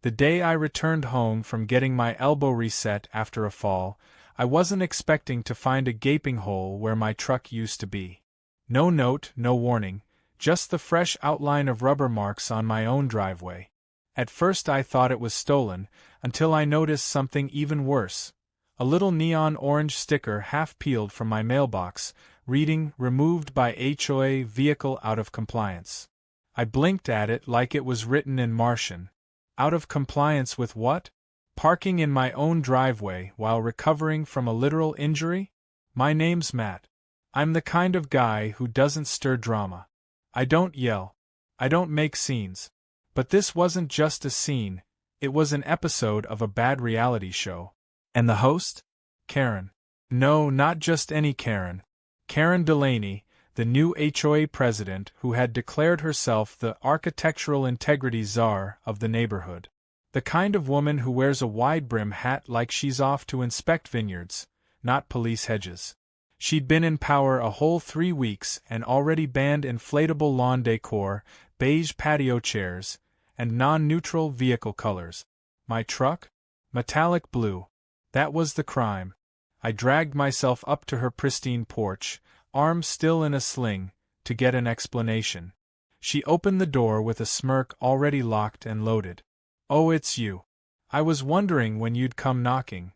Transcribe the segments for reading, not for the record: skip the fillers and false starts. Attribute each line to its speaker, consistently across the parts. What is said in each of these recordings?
Speaker 1: The day I returned home from getting my elbow reset after a fall, I wasn't expecting to find a gaping hole where my truck used to be. No note, no warning, just the fresh outline of rubber marks on my own driveway. At first I thought it was stolen, until I noticed something even worse. A little neon orange sticker half peeled from my mailbox, reading, "Removed by HOA vehicle out of compliance." I blinked at it like it was written in Martian. Out of compliance with what? Parking in my own driveway while recovering from a literal injury? My name's Matt. I'm the kind of guy who doesn't stir drama. I don't yell. I don't make scenes. But this wasn't just a scene, it was an episode of a bad reality show. And the host? Karen. No, not just any Karen. Karen Delaney, the new HOA president who had declared herself the architectural integrity czar of the neighborhood. The kind of woman who wears a wide-brim hat like she's off to inspect vineyards, not police hedges. She'd been in power a whole 3 weeks and already banned inflatable lawn decor, beige patio chairs, and non-neutral vehicle colors. My truck? Metallic blue. That was the crime. I dragged myself up to her pristine porch, arm still in a sling, to get an explanation. She opened the door with a smirk already locked and loaded. "Oh, it's you. I was wondering when you'd come knocking."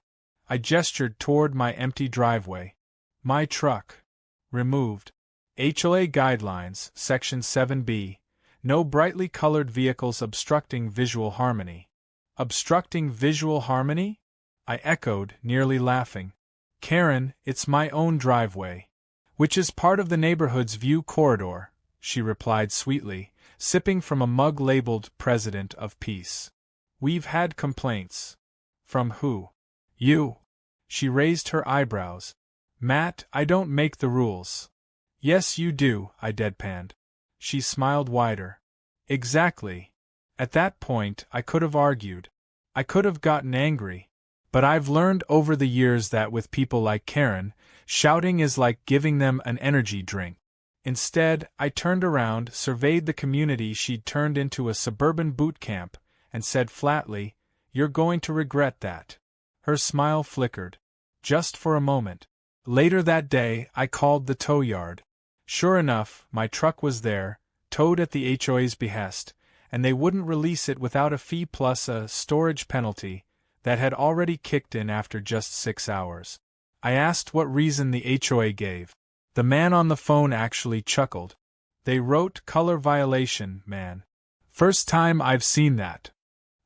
Speaker 1: I gestured toward my empty driveway. "My truck. Removed. HOA Guidelines, Section 7B. No brightly colored vehicles obstructing visual harmony." "Obstructing visual harmony?" I echoed, nearly laughing. "Karen, it's my own driveway." "Which is part of the neighborhood's view corridor," she replied sweetly, sipping from a mug labeled President of Peace. "We've had complaints." "From who?" "You." She raised her eyebrows. "Matt, I don't make the rules." "Yes, you do," I deadpanned. She smiled wider. "Exactly." At that point, I could have argued. I could have gotten angry. But I've learned over the years that with people like Karen, shouting is like giving them an energy drink. Instead, I turned around, surveyed the community she'd turned into a suburban boot camp, and said flatly, "You're going to regret that." Her smile flickered. Just for a moment. Later that day, I called the tow yard. Sure enough, my truck was there, towed at the HOA's behest, and they wouldn't release it without a fee plus a storage penalty that had already kicked in after just 6 hours. I asked what reason the HOA gave. The man on the phone actually chuckled. "They wrote color violation, man. First time I've seen that."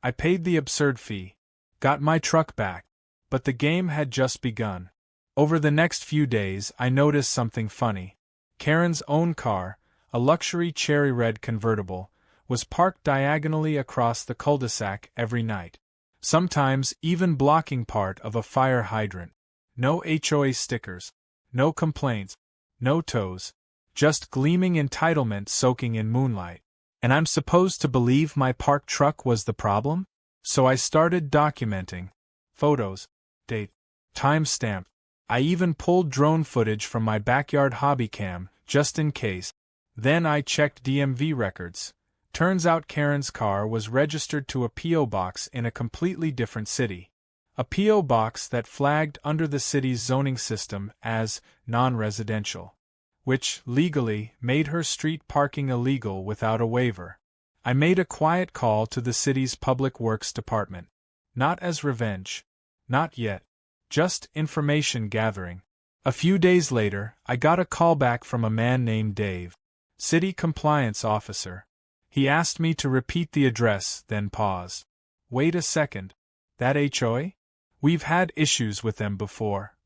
Speaker 1: I paid the absurd fee. Got my truck back. But the game had just begun. Over the next few days, I noticed something funny. Karen's own car, a luxury cherry red convertible, was parked diagonally across the cul-de-sac every night. Sometimes even blocking part of a fire hydrant. No HOA stickers. No complaints. No tows. Just gleaming entitlement soaking in moonlight. And I'm supposed to believe my parked truck was the problem? So I started documenting. Photos. Date. Timestamp. I even pulled drone footage from my backyard hobby cam, just in case. Then I checked DMV records. Turns out Karen's car was registered to a P.O. box in a completely different city. A P.O. box that flagged under the city's zoning system as non-residential. Which, legally, made her street parking illegal without a waiver. I made a quiet call to the city's public works department. Not as revenge. Not yet. Just information gathering. A few days later, I got a call back from a man named Dave. City compliance officer. He asked me to repeat the address, then paused. "Wait a second. That HOA? We've had issues with them before."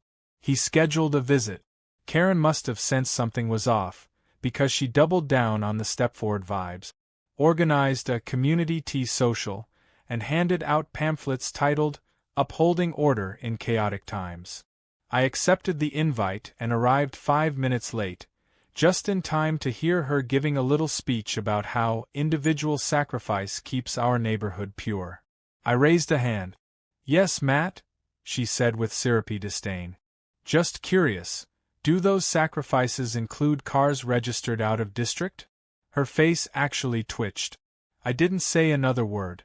Speaker 1: He scheduled a visit. Karen must have sensed something was off, because she doubled down on the step-forward vibes, organized a community tea social, and handed out pamphlets titled, "Upholding Order in Chaotic Times." I accepted the invite and arrived 5 minutes late, just in time to hear her giving a little speech about how individual sacrifice keeps our neighborhood pure. I raised a hand. "Yes, Matt," she said with syrupy disdain. "Just curious, do those sacrifices include cars registered out of district?" Her face actually twitched. I didn't say another word.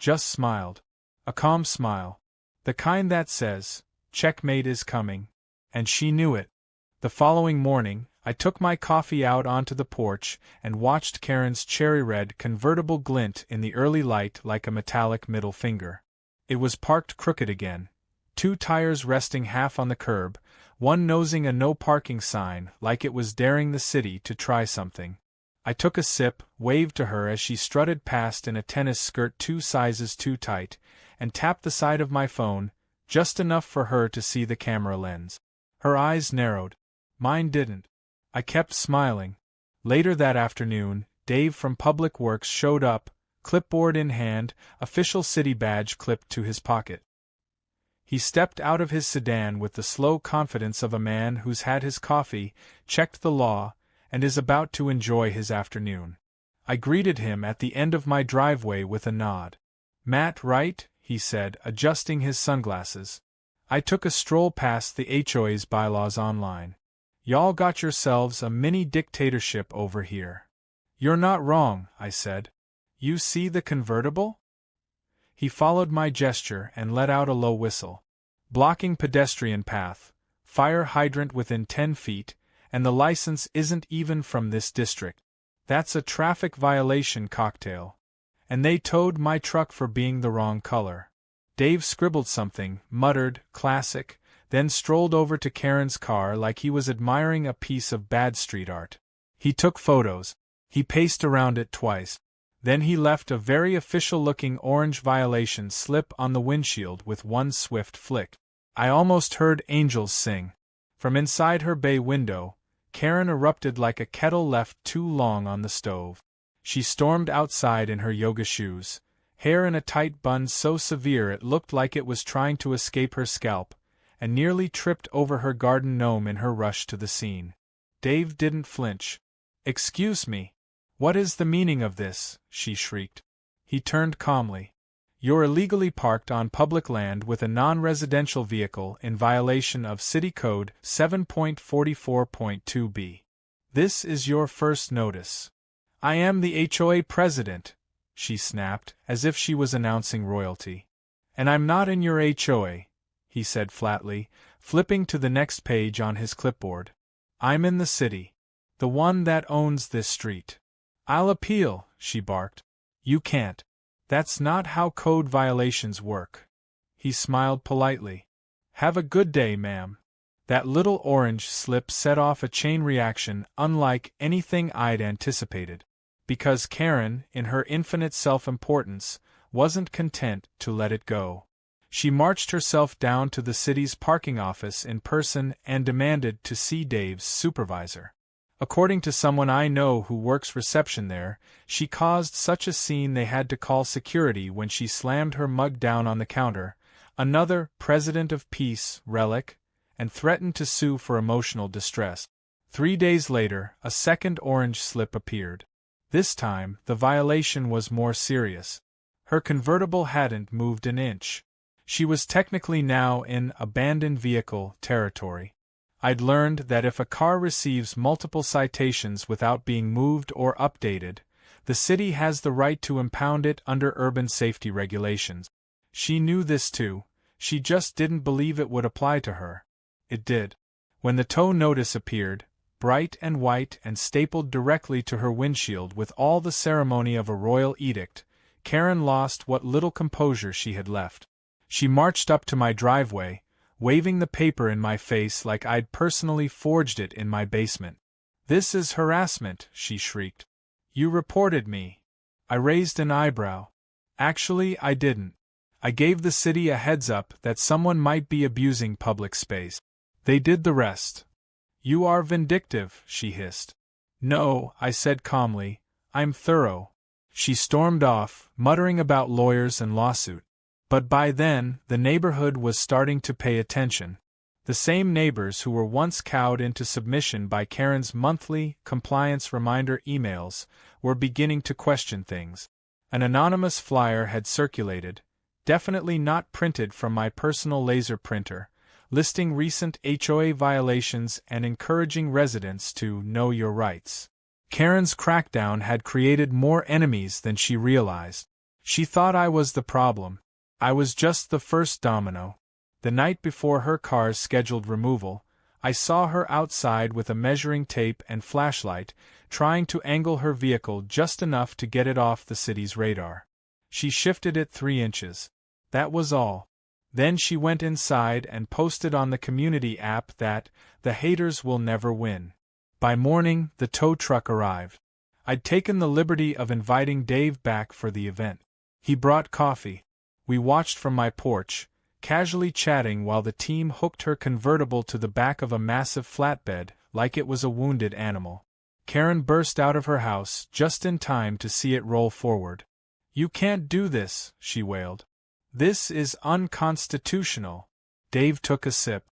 Speaker 1: just smiled. A calm smile. The kind that says, checkmate is coming. And she knew it. The following morning, I took my coffee out onto the porch and watched Karen's cherry-red convertible glint in the early light like a metallic middle finger. It was parked crooked again, 2 tires resting half on the curb, one nosing a no-parking sign like it was daring the city to try something. I took a sip, waved to her as she strutted past in a tennis skirt 2 sizes too tight, and tapped the side of my phone, just enough for her to see the camera lens. Her eyes narrowed. Mine didn't. I kept smiling. Later that afternoon, Dave from Public Works showed up, clipboard in hand, official city badge clipped to his pocket. He stepped out of his sedan with the slow confidence of a man who's had his coffee, checked the law, and is about to enjoy his afternoon. I greeted him at the end of my driveway with a nod. "Matt, right?" he said, adjusting his sunglasses. I took a stroll past the HOA's bylaws online. "Y'all got yourselves a mini dictatorship over here." "You're not wrong," I said. "You see the convertible?" He followed my gesture and let out a low whistle. "Blocking pedestrian path, fire hydrant within 10 feet, and the license isn't even from this district. That's a traffic violation cocktail. And they towed my truck for being the wrong color." Dave scribbled something, muttered, "Classic," then strolled over to Karen's car like he was admiring a piece of bad street art. He took photos. He paced around it twice. Then he left a very official-looking orange violation slip on the windshield with one swift flick. I almost heard angels sing. From inside her bay window, Karen erupted like a kettle left too long on the stove. She stormed outside in her yoga shoes, hair in a tight bun so severe it looked like it was trying to escape her scalp, and nearly tripped over her garden gnome in her rush to the scene. Dave didn't flinch. "Excuse me. What is the meaning of this?" she shrieked. He turned calmly. "You're illegally parked on public land with a non-residential vehicle in violation of City Code 7.44.2b. This is your first notice." "I am the HOA President," she snapped, as if she was announcing royalty. "And I'm not in your HOA," he said flatly, flipping to the next page on his clipboard. "I'm in the city. The one that owns this street." "I'll appeal," she barked. "You can't. That's not how code violations work." He smiled politely. "Have a good day, ma'am." That little orange slip set off a chain reaction unlike anything I'd anticipated. Because Karen, in her infinite self-importance, wasn't content to let it go. She marched herself down to the city's parking office in person and demanded to see Dave's supervisor. According to someone I know who works reception there, she caused such a scene they had to call security when she slammed her mug down on the counter, another President of Peace relic, and threatened to sue for emotional distress. 3 days later, a second orange slip appeared. This time, the violation was more serious. Her convertible hadn't moved an inch. She was technically now in abandoned vehicle territory. I'd learned that if a car receives multiple citations without being moved or updated, the city has the right to impound it under urban safety regulations. She knew this too, she just didn't believe it would apply to her. It did. When the tow notice appeared, bright and white and stapled directly to her windshield with all the ceremony of a royal edict, Karen lost what little composure she had left. She marched up to my driveway, waving the paper in my face like I'd personally forged it in my basement. "This is harassment," she shrieked. "You reported me." I raised an eyebrow. "Actually, I didn't. I gave the city a heads up that someone might be abusing public space. They did the rest." "You are vindictive," she hissed. "No," I said calmly, "I'm thorough." She stormed off, muttering about lawyers and lawsuit. But by then, the neighborhood was starting to pay attention. The same neighbors who were once cowed into submission by Karen's monthly compliance reminder emails were beginning to question things. An anonymous flyer had circulated, definitely not printed from my personal laser printer, listing recent HOA violations and encouraging residents to know your rights. Karen's crackdown had created more enemies than she realized. She thought I was the problem. I was just the first domino. The night before her car's scheduled removal, I saw her outside with a measuring tape and flashlight, trying to angle her vehicle just enough to get it off the city's radar. She shifted it 3 inches. That was all. Then she went inside and posted on the community app that the haters will never win. By morning, the tow truck arrived. I'd taken the liberty of inviting Dave back for the event. He brought coffee. We watched from my porch, casually chatting while the team hooked her convertible to the back of a massive flatbed, like it was a wounded animal. Karen burst out of her house just in time to see it roll forward. "You can't do this," she wailed. "This is unconstitutional." Dave took a sip.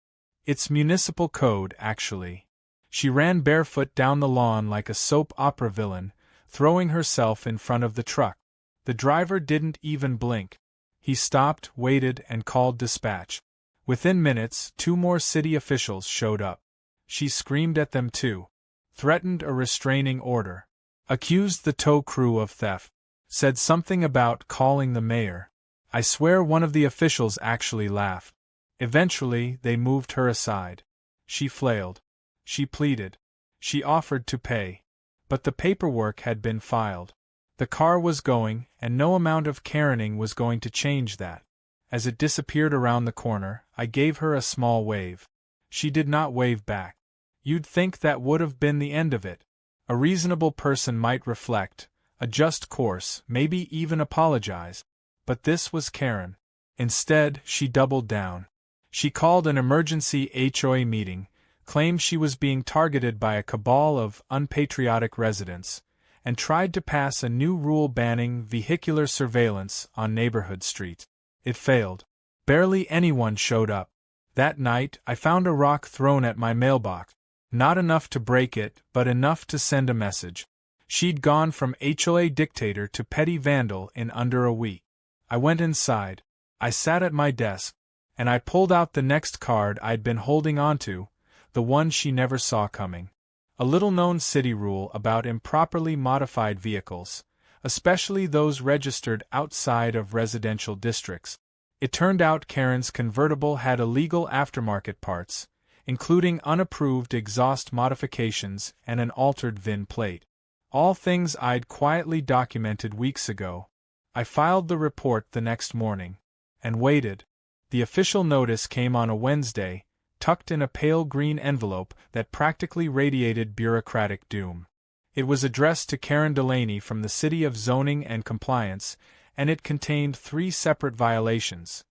Speaker 1: "It's municipal code, actually." She ran barefoot down the lawn like a soap opera villain, throwing herself in front of the truck. The driver didn't even blink. He stopped, waited, and called dispatch. Within minutes, 2 more city officials showed up. She screamed at them too. Threatened a restraining order. Accused the tow crew of theft. Said something about calling the mayor. I swear one of the officials actually laughed. Eventually, they moved her aside. She flailed. She pleaded. She offered to pay. But the paperwork had been filed. The car was going, and no amount of Karening was going to change that. As it disappeared around the corner, I gave her a small wave. She did not wave back. You'd think that would have been the end of it. A reasonable person might reflect, adjust course, maybe even apologize. But this was Karen. Instead, she doubled down. She called an emergency HOA meeting, claimed she was being targeted by a cabal of unpatriotic residents, and tried to pass a new rule banning vehicular surveillance on neighborhood streets. It failed. Barely anyone showed up. That night, I found a rock thrown at my mailbox. Not enough to break it, but enough to send a message. She'd gone from HOA dictator to petty vandal in under a week. I went inside. I sat at my desk, and I pulled out the next card I'd been holding onto, the one she never saw coming. A little-known city rule about improperly modified vehicles, especially those registered outside of residential districts. It turned out Karen's convertible had illegal aftermarket parts, including unapproved exhaust modifications and an altered VIN plate. All things I'd quietly documented weeks ago. I filed the report the next morning. And waited. The official notice came on a Wednesday, tucked in a pale green envelope that practically radiated bureaucratic doom. It was addressed to Karen Delaney from the City of Zoning and Compliance, and it contained 3 separate violations: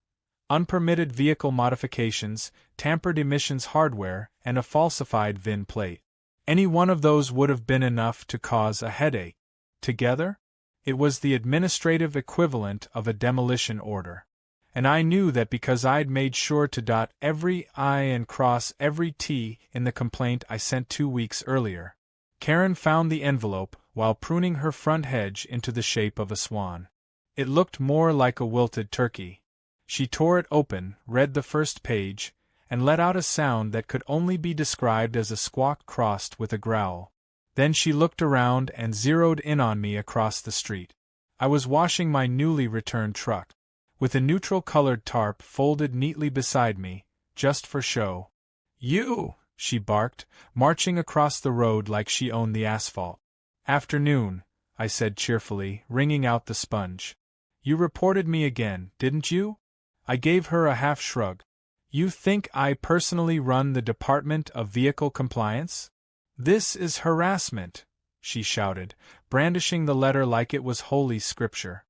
Speaker 1: unpermitted vehicle modifications, tampered emissions hardware, and a falsified VIN plate. Any one of those would have been enough to cause a headache. Together, it was the administrative equivalent of a demolition order. And I knew that because I'd made sure to dot every I and cross every T in the complaint I sent 2 weeks earlier. Karen found the envelope while pruning her front hedge into the shape of a swan. It looked more like a wilted turkey. She tore it open, read the first page, and let out a sound that could only be described as a squawk crossed with a growl. Then she looked around and zeroed in on me across the street. I was washing my newly returned truck, with a neutral-colored tarp folded neatly beside me, just for show. "You!" she barked, marching across the road like she owned the asphalt. "Afternoon," I said cheerfully, wringing out the sponge. "You reported me again, didn't you?" I gave her a half shrug. "You think I personally run the Department of Vehicle Compliance? This is harassment," she shouted, brandishing the letter like it was holy scripture.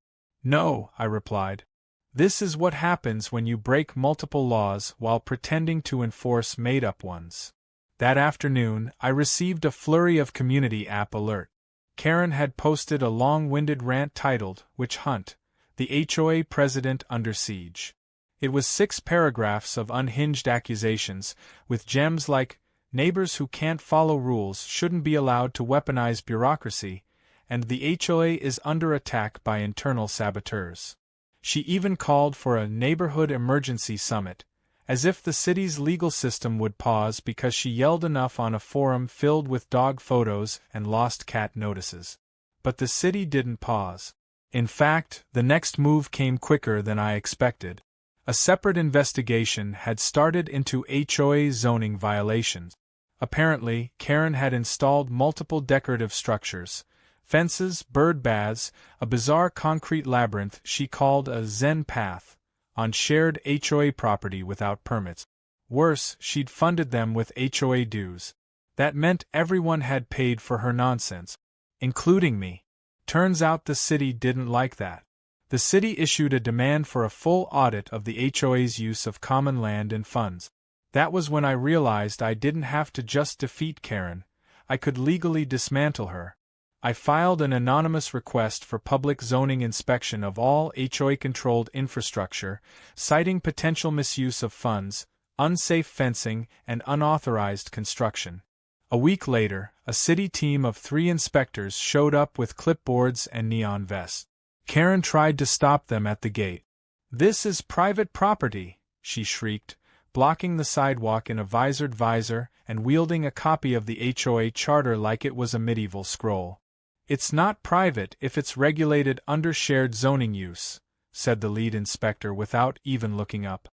Speaker 1: "No," I replied. "This is what happens when you break multiple laws while pretending to enforce made-up ones." That afternoon, I received a flurry of community app alert. Karen had posted a long-winded rant titled, "Witch Hunt, the HOA President Under Siege." It was 6 paragraphs of unhinged accusations, with gems like, "Neighbors who can't follow rules shouldn't be allowed to weaponize bureaucracy," and "The HOA is under attack by internal saboteurs." She even called for a neighborhood emergency summit, as if the city's legal system would pause because she yelled enough on a forum filled with dog photos and lost cat notices. But the city didn't pause. In fact, the next move came quicker than I expected. A separate investigation had started into HOA zoning violations. Apparently, Karen had installed multiple decorative structures, fences, bird baths, a bizarre concrete labyrinth she called a Zen path, on shared HOA property without permits. Worse, she'd funded them with HOA dues. That meant everyone had paid for her nonsense, including me. Turns out the city didn't like that. The city issued a demand for a full audit of the HOA's use of common land and funds. That was when I realized I didn't have to just defeat Karen, I could legally dismantle her. I filed an anonymous request for public zoning inspection of all HOA-controlled infrastructure, citing potential misuse of funds, unsafe fencing, and unauthorized construction. A week later, a city team of 3 inspectors showed up with clipboards and neon vests. Karen tried to stop them at the gate. "This is private property," she shrieked, blocking the sidewalk in a visored visor and wielding a copy of the HOA charter like it was a medieval scroll. "It's not private if it's regulated under shared zoning use," said the lead inspector without even looking up.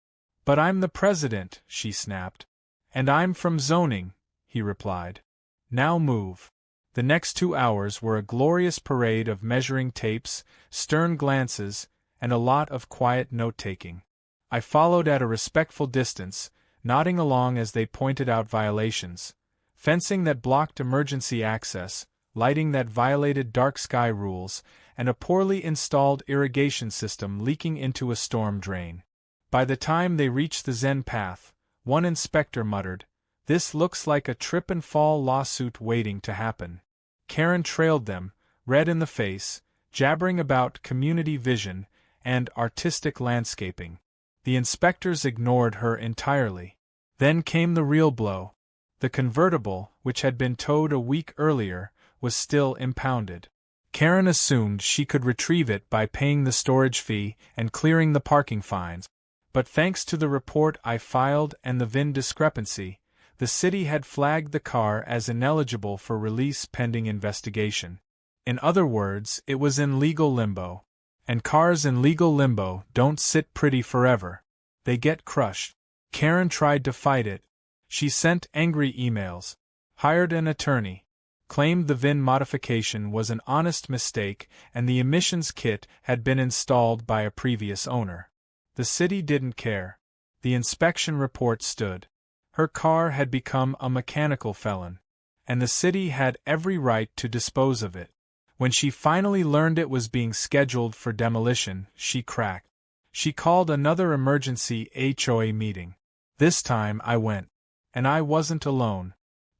Speaker 1: "But I'm the president," she snapped. "And I'm from zoning," he replied. "Now move." The next 2 hours were a glorious parade of measuring tapes, stern glances, and a lot of quiet note-taking. I followed at a respectful distance, nodding along as they pointed out violations: fencing that blocked emergency access, lighting that violated dark sky rules, and a poorly installed irrigation system leaking into a storm drain. By the time they reached the Zen path, one inspector muttered, "This looks like a trip-and-fall lawsuit waiting to happen." Karen trailed them, red in the face, jabbering about community vision and artistic landscaping. The inspectors ignored her entirely. Then came the real blow. The convertible, which had been towed a week earlier, was still impounded. Karen assumed she could retrieve it by paying the storage fee and clearing the parking fines. But thanks to the report I filed and the VIN discrepancy, the city had flagged the car as ineligible for release pending investigation. In other words, it was in legal limbo. And cars in legal limbo don't sit pretty forever. They get crushed. Karen tried to fight it. She sent angry emails, hired an attorney, claimed the VIN modification was an honest mistake and the emissions kit had been installed by a previous owner. The city didn't care. The inspection report stood. Her car had become a mechanical felon, and the city had every right to dispose of it. When she finally learned it was being scheduled for demolition, she cracked. She called another emergency HOA meeting. This time I went. And I wasn't alone.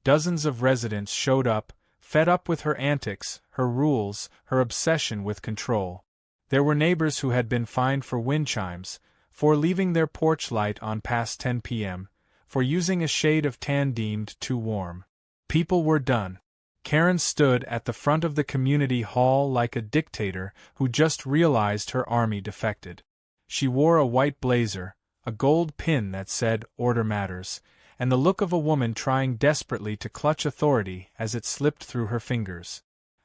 Speaker 1: Dozens of residents showed up, fed up with her antics, her rules, her obsession with control. There were neighbors who had been fined for wind chimes, for leaving their porch light on past 10 p.m., for using a shade of tan deemed too warm. People were done. Karen stood at the front of the community hall like a dictator who just realized her army defected. She wore a white blazer, a gold pin that said "Order Matters," and the look of a woman trying desperately to clutch authority as it slipped through her fingers.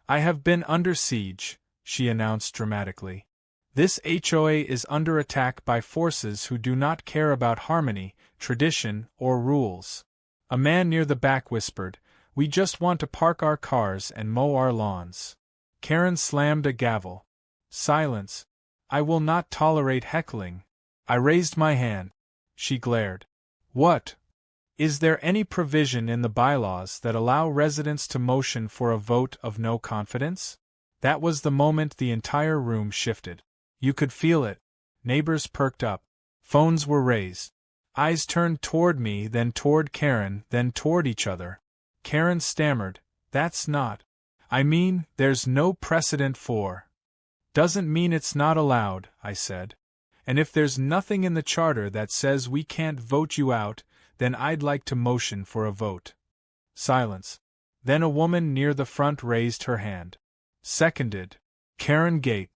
Speaker 1: "I have been under siege," she announced dramatically. "This HOA is under attack by forces who do not care about harmony, tradition, or rules." A man near the back whispered, "We just want to park our cars and mow our lawns." Karen slammed a gavel. "Silence. I will not tolerate heckling." I raised my hand. She glared. "What? Is there any provision in the bylaws that allow residents to motion for a vote of no confidence?" That was the moment the entire room shifted. You could feel it. Neighbors perked up. Phones were raised. Eyes turned toward me, then toward Karen, then toward each other. Karen stammered, "That's not. I mean, there's no precedent for." "Doesn't mean it's not allowed," I said. "And if there's nothing in the charter that says we can't vote you out, then I'd like to motion for a vote." Silence. Then a woman near the front raised her hand. "Seconded." Karen gaped.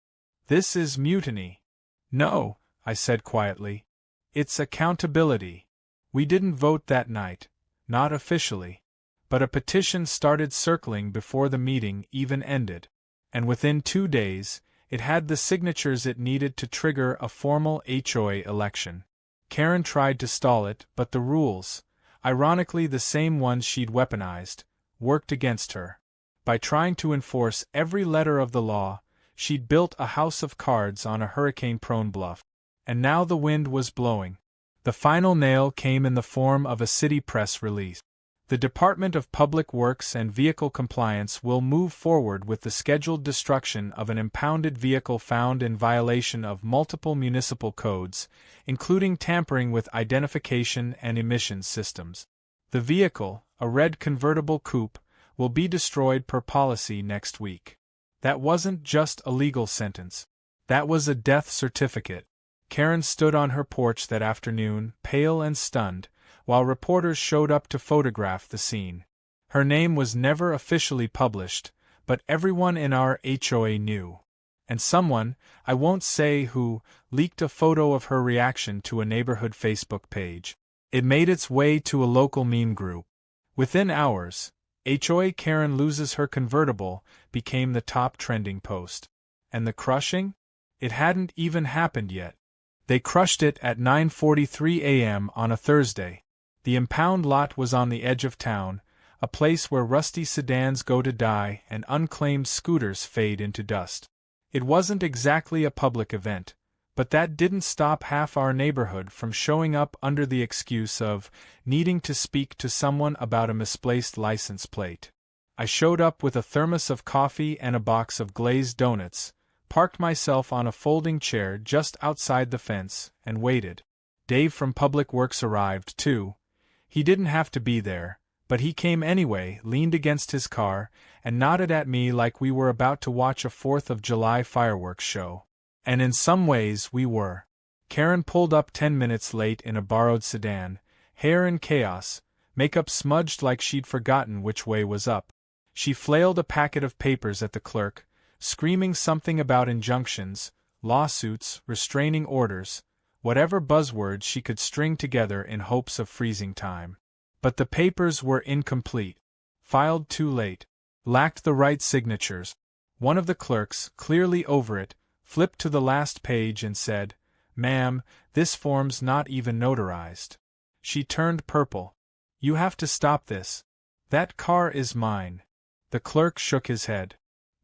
Speaker 1: "This is mutiny." "No," I said quietly. "It's accountability. We didn't vote that night, not officially. But a petition started circling before the meeting even ended. And within 2 days, It had the signatures it needed to trigger a formal HOA election. Karen tried to stall it, but the rules, ironically the same ones she'd weaponized, worked against her. By trying to enforce every letter of the law, she'd built a house of cards on a hurricane-prone bluff. And now the wind was blowing. The final nail came in the form of a city press release. The Department of Public Works and Vehicle Compliance will move forward with the scheduled destruction of an impounded vehicle found in violation of multiple municipal codes, including tampering with identification and emissions systems. The vehicle, a red convertible coupe, will be destroyed per policy next week. That wasn't just a legal sentence. That was a death certificate. Karen stood on her porch that afternoon, pale and stunned, while reporters showed up to photograph the scene. Her name was never officially published, but everyone in our HOA knew. And someone, I won't say who, leaked a photo of her reaction to a neighborhood Facebook page. It made its way to a local meme group. Within hours, HOA Karen loses her convertible became the top trending post. And the crushing? It hadn't even happened yet. They crushed it at 9:43 a.m. on a Thursday. The impound lot was on the edge of town, a place where rusty sedans go to die and unclaimed scooters fade into dust. It wasn't exactly a public event, but that didn't stop half our neighborhood from showing up under the excuse of needing to speak to someone about a misplaced license plate. I showed up with a thermos of coffee and a box of glazed donuts, parked myself on a folding chair just outside the fence, and waited. Dave from Public Works arrived, too. He didn't have to be there, but he came anyway, leaned against his car, and nodded at me like we were about to watch a 4th of July fireworks show. And in some ways we were. Karen pulled up 10 minutes late in a borrowed sedan, hair in chaos, makeup smudged like she'd forgotten which way was up. She flailed a packet of papers at the clerk, screaming something about injunctions, lawsuits, restraining orders, whatever buzzwords she could string together in hopes of freezing time. But the papers were incomplete, filed too late, lacked the right signatures. One of the clerks, clearly over it, flipped to the last page and said, "Ma'am, this form's not even notarized." She turned purple. "You have to stop this. That car is mine." The clerk shook his head.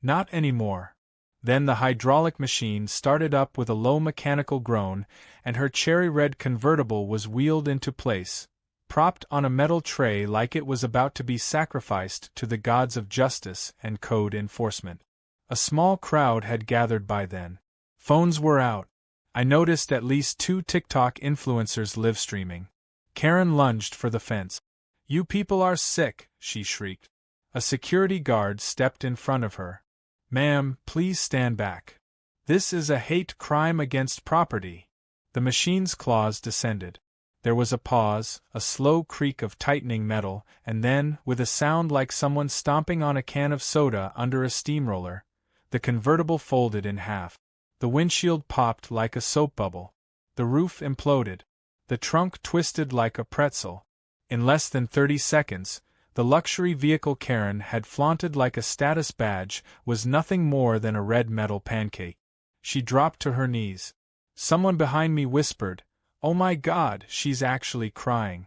Speaker 1: "Not anymore." Then the hydraulic machine started up with a low mechanical groan, and her cherry-red convertible was wheeled into place, propped on a metal tray like it was about to be sacrificed to the gods of justice and code enforcement. A small crowd had gathered by then. Phones were out. I noticed at least 2 TikTok influencers live-streaming. Karen lunged for the fence. "You people are sick," she shrieked. A security guard stepped in front of her. "Ma'am, please stand back. This is a hate crime against property." The machine's claws descended. There was a pause, a slow creak of tightening metal, and then, with a sound like someone stomping on a can of soda under a steamroller, the convertible folded in half. The windshield popped like a soap bubble. The roof imploded. The trunk twisted like a pretzel. In less than 30 seconds, the luxury vehicle Karen had flaunted like a status badge was nothing more than a red metal pancake. She dropped to her knees. Someone behind me whispered, "Oh my God, she's actually crying."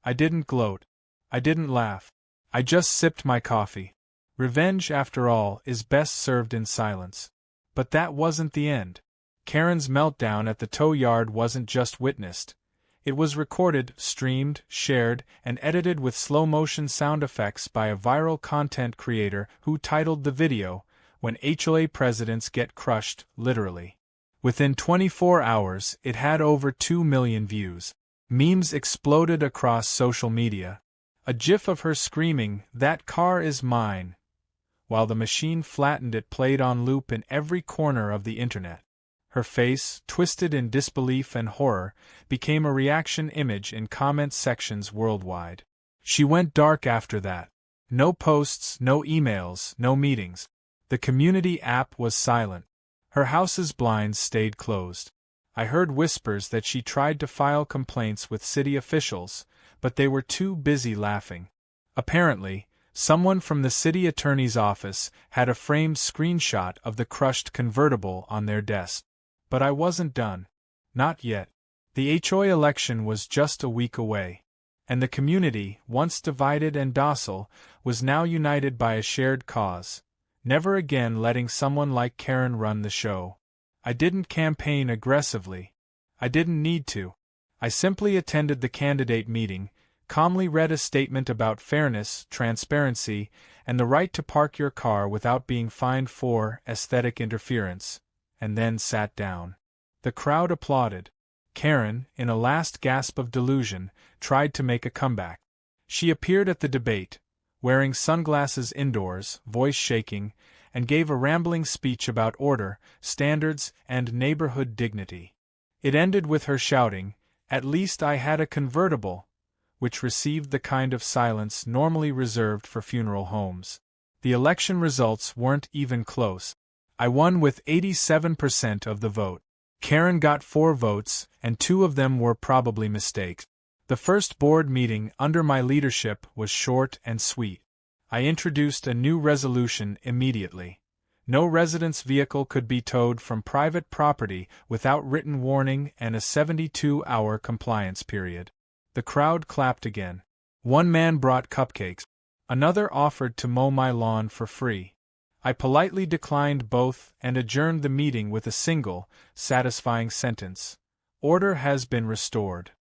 Speaker 1: I didn't gloat. I didn't laugh. I just sipped my coffee. Revenge, after all, is best served in silence. But that wasn't the end. Karen's meltdown at the tow yard wasn't just witnessed. It was recorded, streamed, shared, and edited with slow-motion sound effects by a viral content creator who titled the video, "When HOA Presidents Get Crushed, Literally." Within 24 hours, it had over 2 million views. Memes exploded across social media. A gif of her screaming, "That car is mine," while the machine flattened it played on loop in every corner of the internet. Her face, twisted in disbelief and horror, became a reaction image in comment sections worldwide. She went dark after that. No posts, no emails, no meetings. The community app was silent. Her house's blinds stayed closed. I heard whispers that she tried to file complaints with city officials, but they were too busy laughing. Apparently, Someone from the city attorney's office had a framed screenshot of the crushed convertible on their desk. But I wasn't done. Not yet. The HOA election was just a week away. And the community, once divided and docile, was now united by a shared cause: never again letting someone like Karen run the show. I didn't campaign aggressively. I didn't need to. I simply attended the candidate meeting, calmly read a statement about fairness, transparency, and the right to park your car without being fined for aesthetic interference, and then sat down. The crowd applauded. Karen, in a last gasp of delusion, tried to make a comeback. She appeared at the debate, wearing sunglasses indoors, voice shaking, and gave a rambling speech about order, standards, and neighborhood dignity. It ended with her shouting, "At least I had a convertible," which received the kind of silence normally reserved for funeral homes. The election results weren't even close. I won with 87% of the vote. Karen got 4 votes, and 2 of them were probably mistakes. The first board meeting under my leadership was short and sweet. I introduced a new resolution immediately. No resident's vehicle could be towed from private property without written warning and a 72-hour compliance period. The crowd clapped again. One man brought cupcakes. Another offered to mow my lawn for free. I politely declined both and adjourned the meeting with a single, satisfying sentence: "Order has been restored."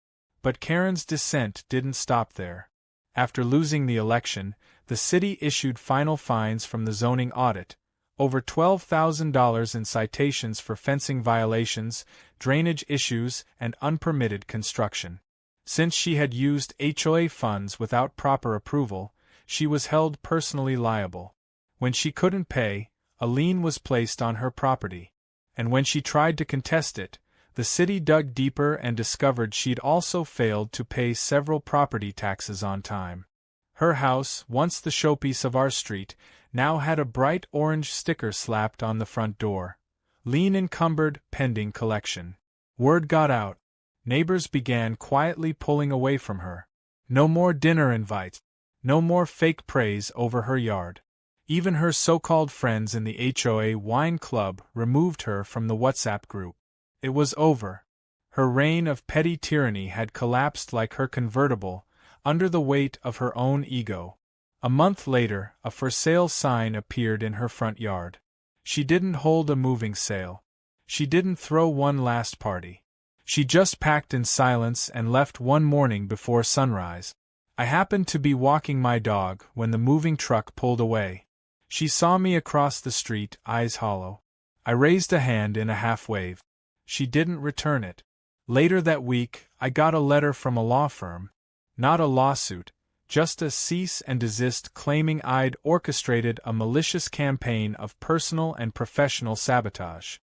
Speaker 1: But Karen's dissent didn't stop there. After losing the election, the city issued final fines from the zoning audit, over $12,000 in citations for fencing violations, drainage issues, and unpermitted construction. Since she had used HOA funds without proper approval, she was held personally liable. When she couldn't pay, a lien was placed on her property. And when she tried to contest it, the city dug deeper and discovered she'd also failed to pay several property taxes on time. Her house, once the showpiece of our street, now had a bright orange sticker slapped on the front door: "Lien encumbered, pending collection." Word got out. Neighbors began quietly pulling away from her. No more dinner invites. No more fake praise over her yard. Even her so-called friends in the HOA Wine Club removed her from the WhatsApp group. It was over. Her reign of petty tyranny had collapsed like her convertible, under the weight of her own ego. A month later, a for sale sign appeared in her front yard. She didn't hold a moving sale. She didn't throw one last party. She just packed in silence and left one morning before sunrise. I happened to be walking my dog when the moving truck pulled away. She saw me across the street, eyes hollow. I raised a hand in a half-wave. She didn't return it. Later that week, I got a letter from a law firm. Not a lawsuit, just a cease and desist claiming I'd orchestrated a malicious campaign of personal and professional sabotage.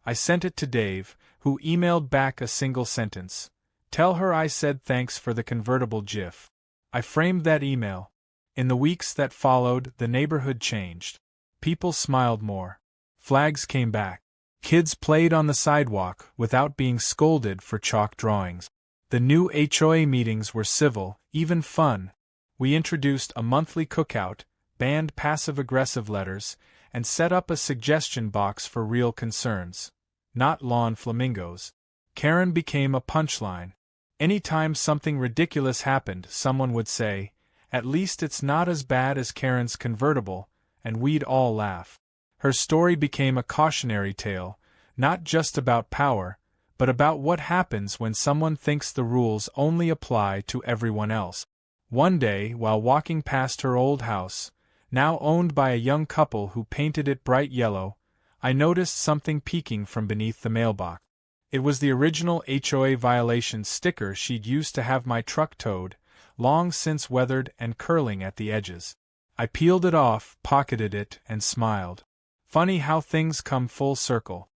Speaker 1: I sent it to Dave, who emailed back a single sentence: "Tell her I said thanks for the convertible GIF." I framed that email. In the weeks that followed, the neighborhood changed. People smiled more. Flags came back. Kids played on the sidewalk without being scolded for chalk drawings. The new HOA meetings were civil, even fun. We introduced a monthly cookout, banned passive-aggressive letters, and set up a suggestion box for real concerns, not lawn flamingos. Karen became a punchline. Anytime something ridiculous happened, someone would say, "At least it's not as bad as Karen's convertible," and we'd all laugh. Her story became a cautionary tale, not just about power, but about what happens when someone thinks the rules only apply to everyone else. One day, while walking past her old house, now owned by a young couple who painted it bright yellow, I noticed something peeking from beneath the mailbox. It was the original HOA violation sticker she'd used to have my truck towed, long since weathered and curling at the edges. I peeled it off, pocketed it, and smiled. Funny how things come full circle.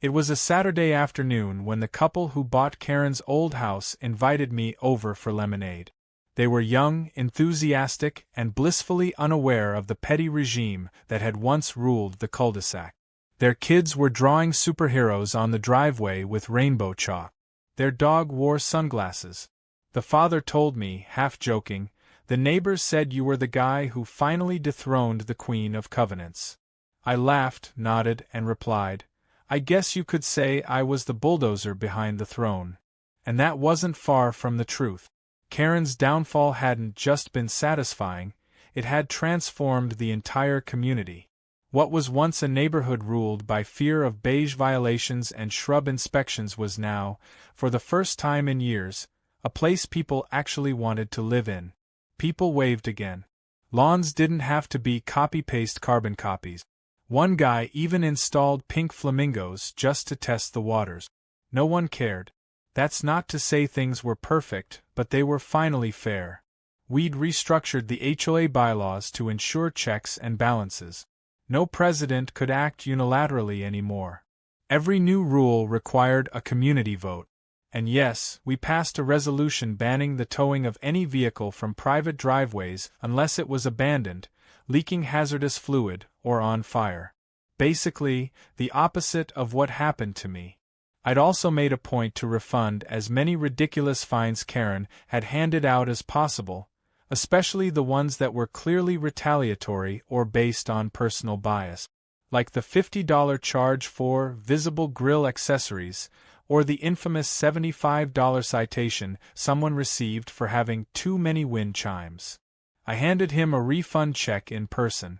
Speaker 1: It was a Saturday afternoon when the couple who bought Karen's old house invited me over for lemonade. They were young, enthusiastic, and blissfully unaware of the petty regime that had once ruled the cul-de-sac. Their kids were drawing superheroes on the driveway with rainbow chalk. Their dog wore sunglasses. The father told me, half joking, The neighbors said you were the guy who finally dethroned the Queen of Covenants. I laughed, nodded, and replied, I guess you could say I was the bulldozer behind the throne. And that wasn't far from the truth. Karen's downfall hadn't just been satisfying, it had transformed the entire community. What was once a neighborhood ruled by fear of beige violations and shrub inspections was now, for the first time in years, a place people actually wanted to live in. People waved again. Lawns didn't have to be copy-paste carbon copies. One guy even installed pink flamingos just to test the waters. No one cared. That's not to say things were perfect, but they were finally fair. We'd restructured the HOA bylaws to ensure checks and balances. No president could act unilaterally anymore. Every new rule required a community vote. And yes, we passed a resolution banning the towing of any vehicle from private driveways unless it was abandoned, leaking hazardous fluid, or on fire. Basically, the opposite of what happened to me. I'd also made a point to refund as many ridiculous fines Karen had handed out as possible, especially the ones that were clearly retaliatory or based on personal bias, like the $50 charge for visible grill accessories, or the infamous $75 citation someone received for having too many wind chimes. I handed him a refund check in person.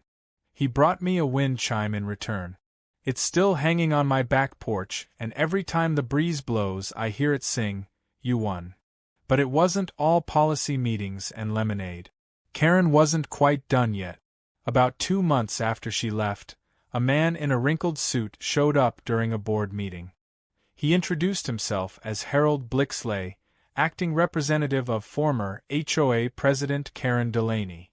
Speaker 1: He brought me a wind chime in return. It's still hanging on my back porch, and every time the breeze blows I hear it sing, "You won." But it wasn't all policy meetings and lemonade. Karen wasn't quite done yet. About 2 months after she left, a man in a wrinkled suit showed up during a board meeting. He introduced himself as Harold Blixley, acting representative of former HOA President Karen Delaney.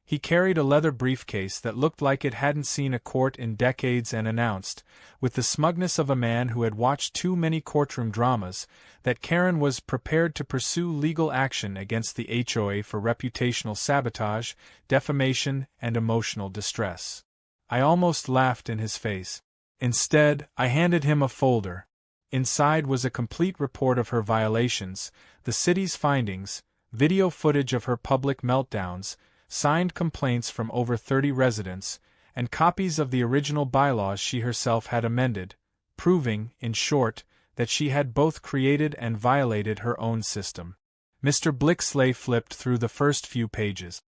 Speaker 1: He carried a leather briefcase that looked like it hadn't seen a court in decades and announced, with the smugness of a man who had watched too many courtroom dramas, that Karen was prepared to pursue legal action against the HOA for reputational sabotage, defamation, and emotional distress. I almost laughed in his face. Instead, I handed him a folder. Inside was a complete report of her violations, the city's findings, video footage of her public meltdowns, signed complaints from over 30 residents, and copies of the original bylaws she herself had amended, proving, in short, that she had both created and violated her own system. Mr. Blixley flipped through the first few pages.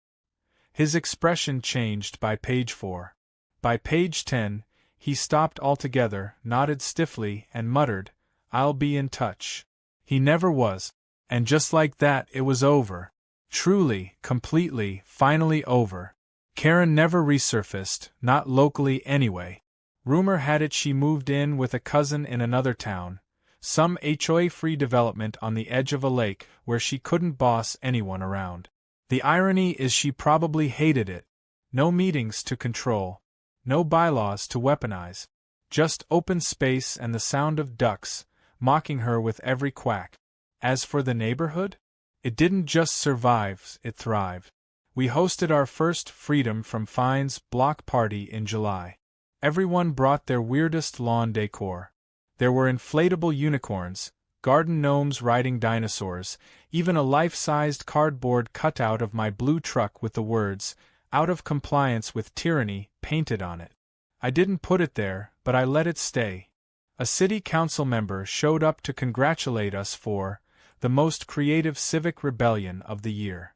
Speaker 1: His expression changed by page 4. By page 10, he stopped altogether, nodded stiffly, and muttered, "I'll be in touch." He never was. And just like that, it was over. Truly, completely, finally over. Karen never resurfaced, not locally anyway. Rumor had it she moved in with a cousin in another town, some HOA-free development on the edge of a lake where she couldn't boss anyone around. The irony is she probably hated it. No meetings to control. No bylaws to weaponize. Just open space and the sound of ducks, mocking her with every quack. As for the neighborhood? It didn't just survive, it thrived. We hosted our first Freedom from Fines block party in July. Everyone brought their weirdest lawn decor. There were inflatable unicorns, garden gnomes riding dinosaurs, even a life-sized cardboard cutout of my blue truck with the words, "Out of compliance with tyranny," painted on it. I didn't put it there, but I let it stay. A city council member showed up to congratulate us for the most creative civic rebellion of the year.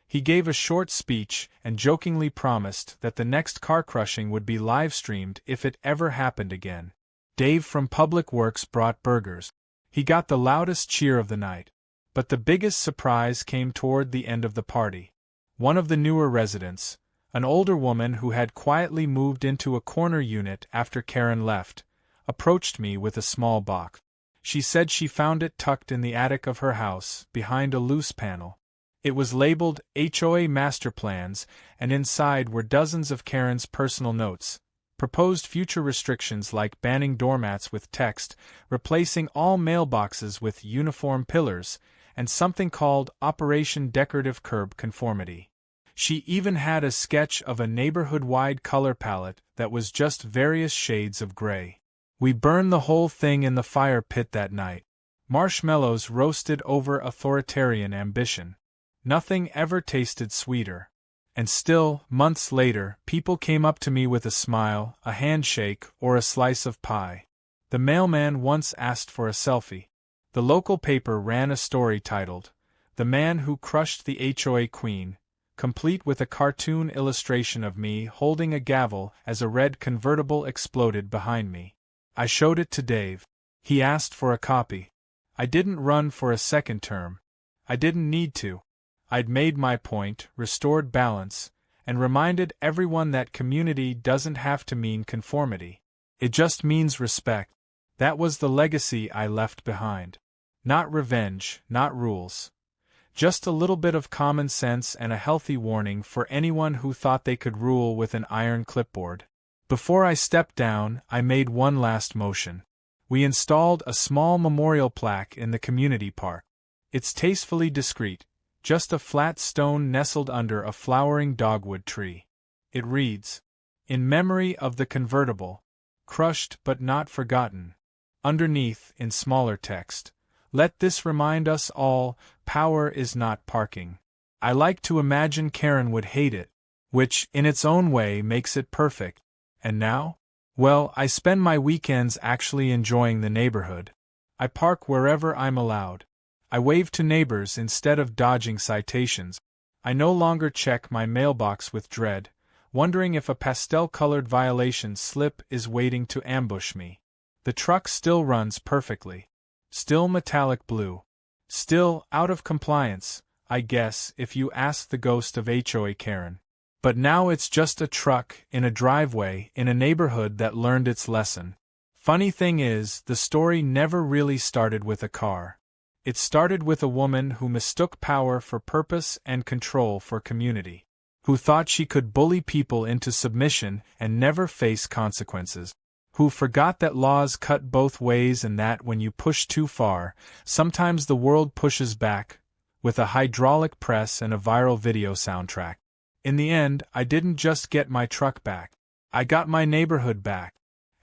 Speaker 1: He gave a short speech and jokingly promised that the next car crushing would be live-streamed if it ever happened again. Dave from Public Works brought burgers. He got the loudest cheer of the night. But the biggest surprise came toward the end of the party. One of the newer residents, an older woman who had quietly moved into a corner unit after Karen left, approached me with a small box. She said she found it tucked in the attic of her house, behind a loose panel. It was labeled HOA Master Plans, and inside were dozens of Karen's personal notes, proposed future restrictions like banning doormats with text, replacing all mailboxes with uniform pillars, and something called Operation Decorative Curb Conformity. She even had a sketch of a neighborhood-wide color palette that was just various shades of gray. We burned the whole thing in the fire pit that night. Marshmallows roasted over authoritarian ambition. Nothing ever tasted sweeter. And still, months later, people came up to me with a smile, a handshake, or a slice of pie. The mailman once asked for a selfie. The local paper ran a story titled, "The Man Who Crushed the HOA Queen," complete with a cartoon illustration of me holding a gavel as a red convertible exploded behind me. I showed it to Dave. He asked for a copy. I didn't run for a second term. I didn't need to. I'd made my point, restored balance, and reminded everyone that community doesn't have to mean conformity. It just means respect. That was the legacy I left behind. Not revenge, not rules. Just a little bit of common sense and a healthy warning for anyone who thought they could rule with an iron clipboard. Before I stepped down, I made one last motion. We installed a small memorial plaque in the community park. It's tastefully discreet, just a flat stone nestled under a flowering dogwood tree. It reads, "In memory of the convertible, crushed but not forgotten." Underneath, in smaller text, "Let this remind us all, power is not parking." I like to imagine Karen would hate it, which, in its own way, makes it perfect. And now? Well, I spend my weekends actually enjoying the neighborhood. I park wherever I'm allowed. I wave to neighbors instead of dodging citations. I no longer check my mailbox with dread, wondering if a pastel-colored violation slip is waiting to ambush me. The truck still runs perfectly. Still metallic blue. Still out of compliance, I guess, if you ask the ghost of HOA Karen. But now it's just a truck, in a driveway, in a neighborhood that learned its lesson. Funny thing is, the story never really started with a car. It started with a woman who mistook power for purpose and control for community. Who thought she could bully people into submission and never face consequences. Who forgot that laws cut both ways and that when you push too far, sometimes the world pushes back, with a hydraulic press and a viral video soundtrack. In the end, I didn't just get my truck back. I got my neighborhood back.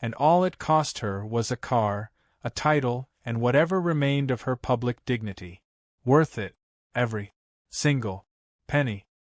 Speaker 1: And all it cost her was a car, a title, and whatever remained of her public dignity. Worth it. Every single penny.